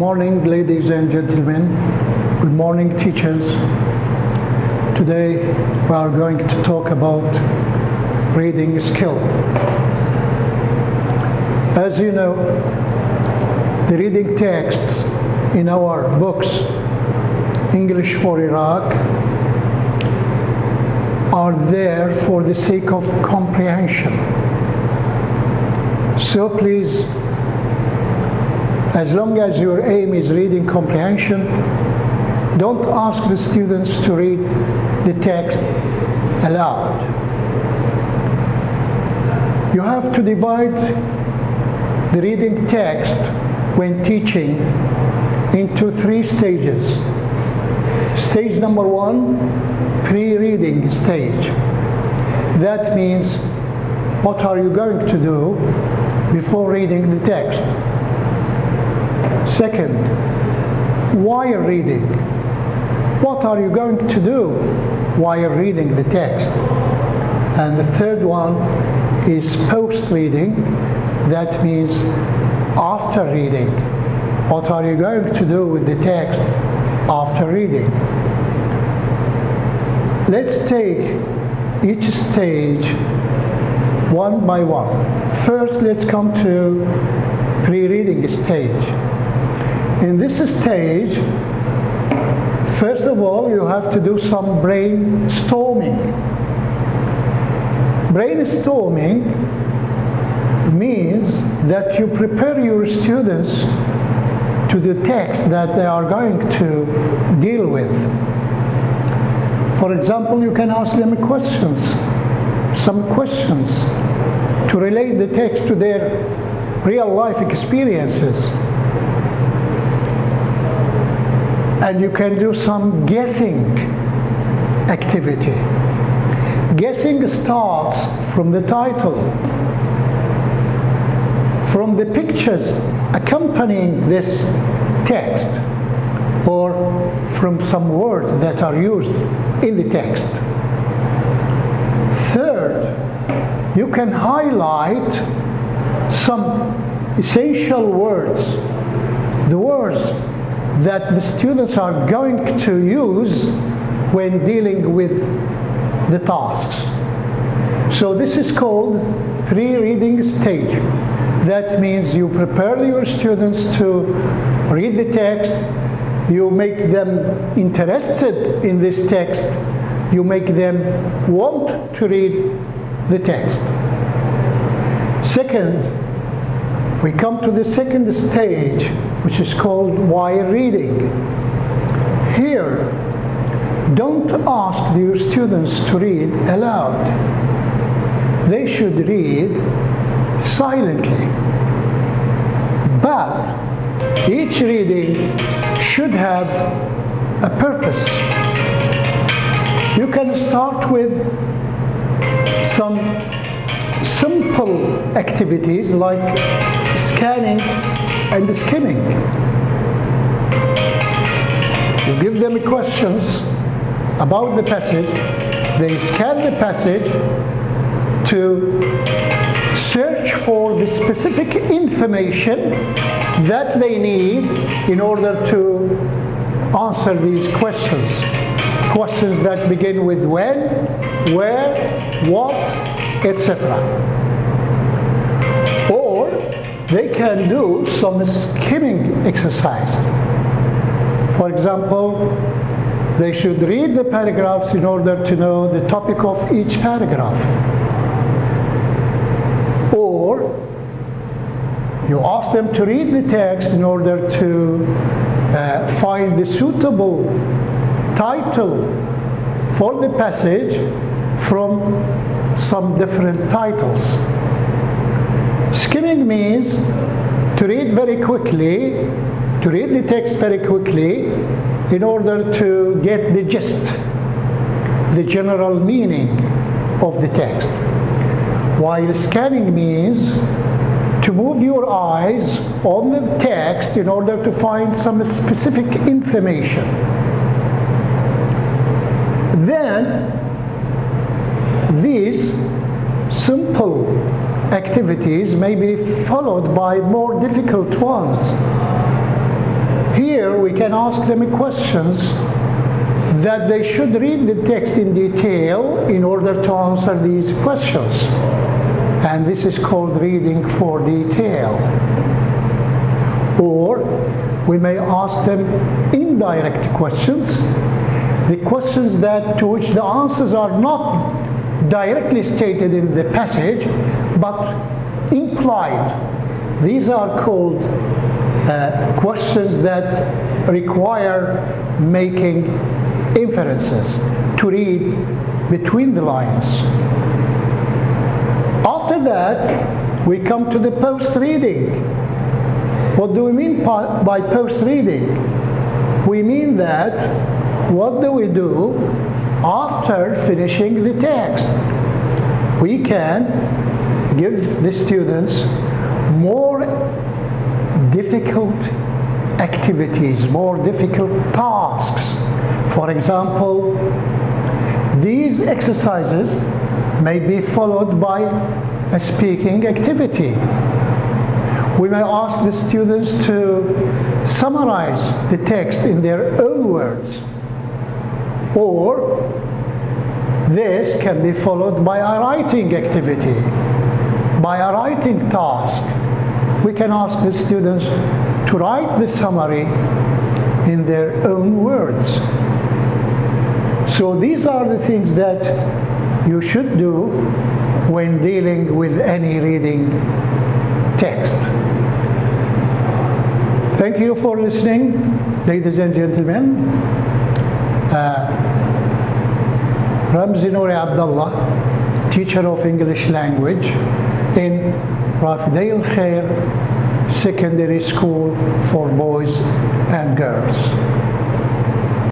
morning, ladies and gentlemen. Good morning, teachers. Today we are going to talk about reading skill. As you know, the reading texts in our books, English for Iraq, are there for the sake of comprehension. So please, as long as your aim is reading comprehension, don't ask the students to read the text aloud. You have to divide the reading text when teaching into 3 stages. Stage number 1, pre-reading stage. That means, what are you going to do before reading the text? Second, while reading. What are you going to do while reading the text? And the third one is post-reading. That means after reading. What are you going to do with the text after reading? Let's take each stage one by one. First, let's come to pre-reading stage. In this stage, first of all, you have to do some brainstorming. Brainstorming means that you prepare your students to the text that they are going to deal with. For example, you can ask them some questions to relate the text to their real life experiences. And you can do some guessing activity. Guessing starts from the title, from the pictures accompanying this text, or from some words that are used in the text. Third, you can highlight some essential words, the words that the students are going to use when dealing with the tasks. So this is called pre-reading stage. That means you prepare your students to read the text, you make them interested in this text, you make them want to read the text. Second, we come to the second stage, which is called while reading. Here, don't ask your students to read aloud. They should read silently. But each reading should have a purpose. You can start with some simple activities like scanning and skimming. You give them questions about the passage, they scan the passage to search for the specific information that they need in order to answer these questions. Questions that begin with when, where, what, etc. Or they can do some skimming exercise. For example, they should read the paragraphs in order to know the topic of each paragraph. Or you ask them to read the text in order to find the suitable title for the passage from some different titles. Skimming means to read very quickly, to read the text very quickly in order to get the gist, the general meaning of the text. While scanning means to move your eyes on the text in order to find some specific information. Then, these simple activities may be followed by more difficult ones. Here we can ask them questions that they should read the text in detail in order to answer these questions. And this is called reading for detail. Or we may ask them indirect questions, the questions to which the answers are not directly stated in the passage, but implied. These are called questions that require making inferences, to read between the lines. After that, we come to the post-reading. What do we mean by post-reading? We mean that what do we do after finishing the text? We can give the students more difficult activities, more difficult tasks. For example, these exercises may be followed by a speaking activity. We may ask the students to summarize the text in their own words. Or this can be followed by a writing activity, by a writing task. We can ask the students to write the summary in their own words. So these are the things that you should do when dealing with any reading text. Thank you for listening, ladies and gentlemen. Ramzi Nouri Abdullah, teacher of English language in Rafdale Khair Secondary School for Boys and Girls.